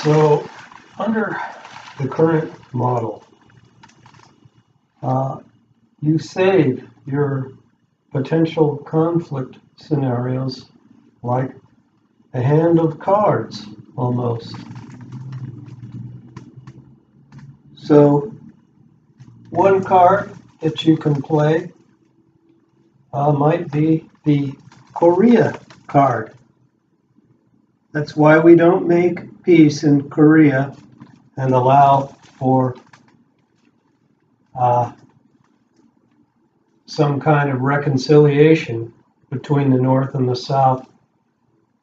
So, under the current model, you save your potential conflict scenarios like a hand of cards, almost. So, one card that you can play might be the Korea card. That's why we don't make peace in Korea and allow for some kind of reconciliation between the North and the South,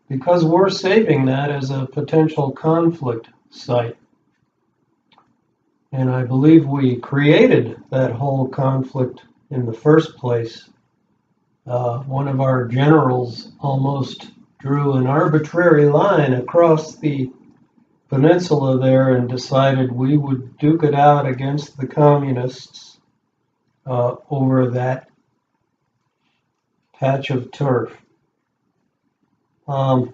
because we're saving that as a potential conflict site. And I believe we created that whole conflict in the first place. One of our generals almost drew an arbitrary line across the peninsula there and decided we would duke it out against the communists over that patch of turf. I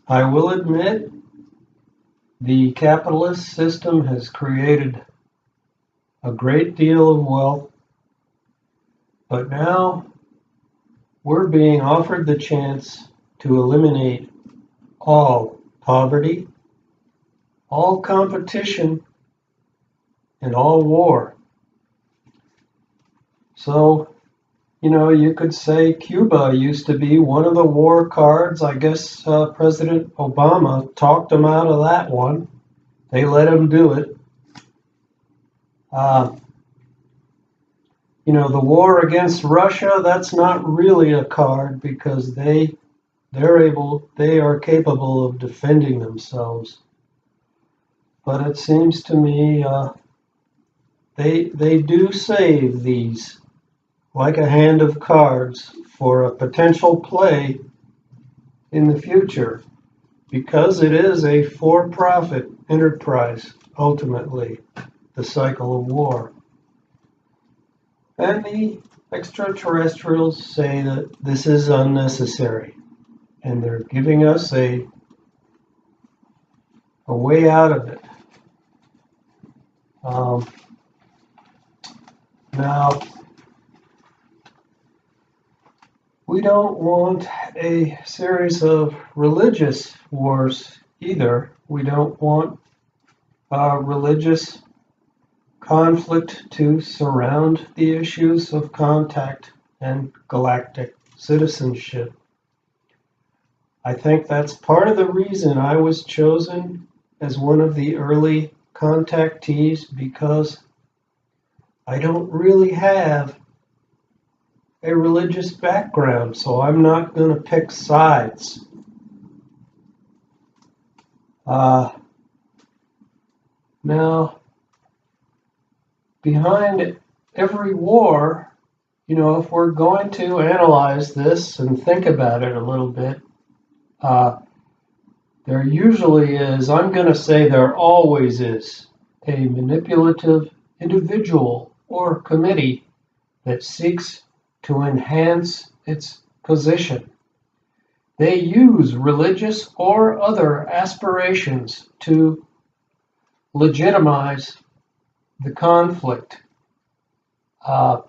will admit the capitalist system has created a great deal of wealth, but now we're being offered the chance to eliminate all poverty, all competition, and all war. So, you could say Cuba used to be one of the war cards. I guess President Obama talked him out of that one. They let him do it. The war against Russia, that's not really a card because they are capable of defending themselves. But it seems to me they do save these like a hand of cards for a potential play in the future, because it is a for-profit enterprise, ultimately, the cycle of war. And the extraterrestrials say that this is unnecessary, and they're giving us a way out of it. Now, we don't want a series of religious wars either. We don't want religious conflict to surround the issues of contact and galactic citizenship. I think that's part of the reason I was chosen as one of the early contactees, because I don't really have a religious background, so I'm not going to pick sides. Now, behind every war, if we're going to analyze this and think about it a little bit, there usually is, I'm going to say there always is, a manipulative individual or committee that seeks to enhance its position. They use religious or other aspirations to legitimize the conflict. So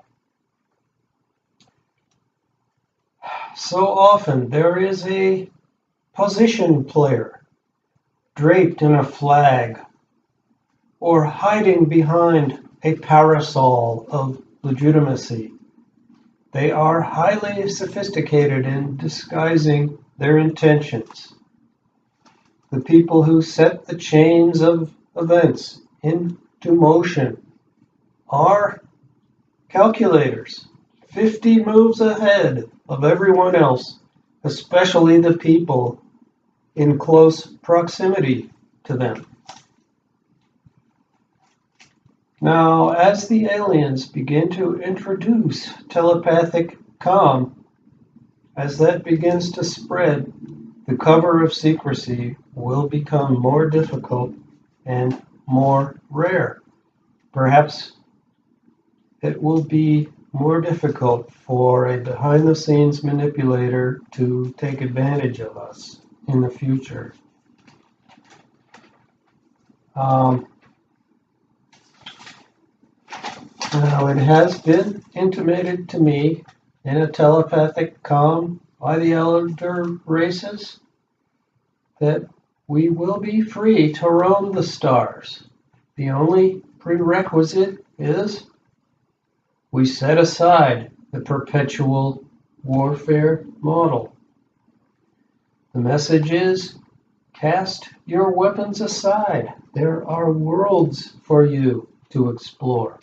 often there is a position player draped in a flag or hiding behind a parasol of legitimacy. They are highly sophisticated in disguising their intentions. The people who set the chains of events into motion are calculators, 50 moves ahead of everyone else, especially the people in close proximity to them. Now, as the aliens begin to introduce telepathic comm, as that begins to spread, the cover of secrecy will become more difficult and more rare. Perhaps it will be more difficult for a behind-the-scenes manipulator to take advantage of us in the future. Um, Now, it has been intimated to me in a telepathic comm by the elder races that we will be free to roam the stars. The only prerequisite is we set aside the perpetual warfare model. The message is cast your weapons aside. There are worlds for you to explore.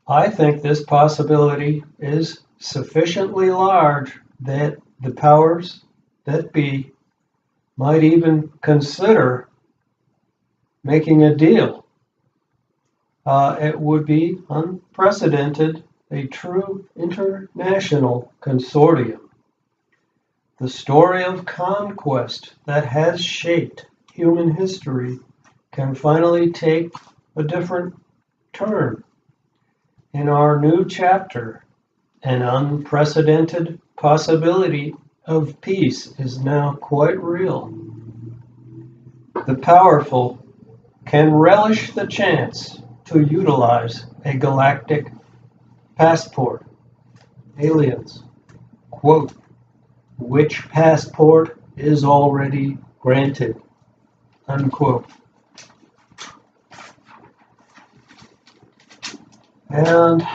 I think this possibility is sufficiently large that the powers that be might even consider making a deal. It would be unprecedented, a true international consortium. The story of conquest that has shaped human history can finally take a different turn. In our new chapter, an unprecedented possibility of peace is now quite real. The powerful can relish the chance to utilize a galactic passport. Aliens, quote, which passport is already granted, unquote. And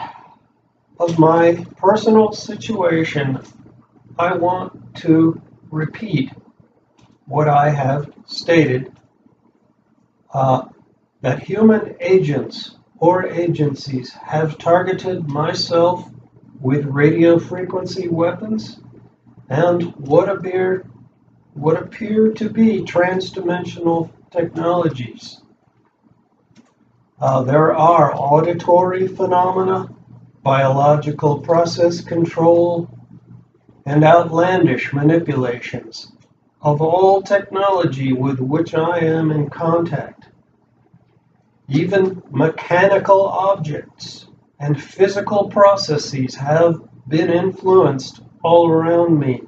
of my personal situation, I want to repeat what I have stated, that human agents or agencies have targeted myself with radio frequency weapons and what appear to be transdimensional technologies. There are auditory phenomena, biological process control, and outlandish manipulations of all technology with which I am in contact. Even mechanical objects and physical processes have been influenced all around me.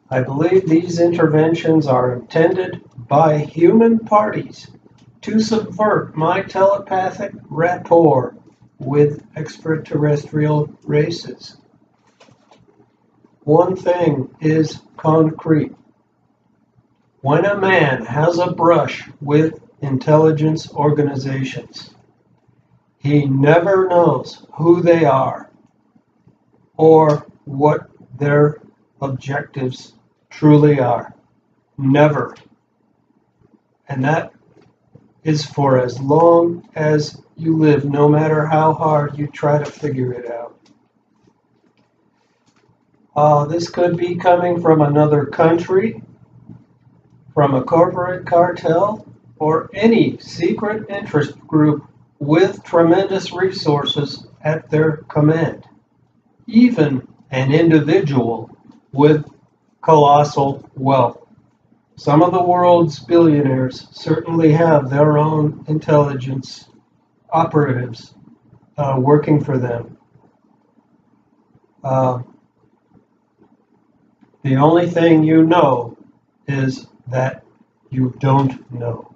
I believe these interventions are intended by human parties to subvert my telepathic rapport with extraterrestrial races. One thing is concrete. When a man has a brush with intelligence organizations, he never knows who they are or what their objectives truly are. Never. And that is for as long as you live, no matter how hard you try to figure it out. This could be coming from another country, from a corporate cartel, or any secret interest group with tremendous resources at their command. Even an individual with colossal wealth. Some of the world's billionaires certainly have their own intelligence operatives working for them. The only thing you know is that you don't know.